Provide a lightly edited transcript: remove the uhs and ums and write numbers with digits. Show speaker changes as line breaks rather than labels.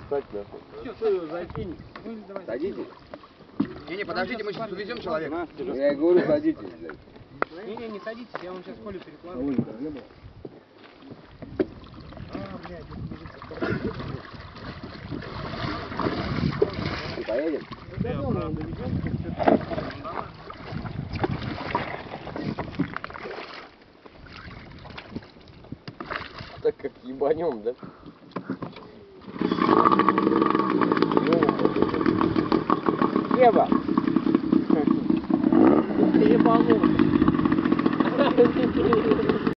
встать, нахуй.
Все, закинь.
Садитесь.
Не, подождите, мы сейчас увезем человека.
Я и говорю, садитесь, блядь.
Не садитесь, я вам сейчас Колю перекладываю.
И поедем? Так как ебанем, да? Ева! Ты ебанул!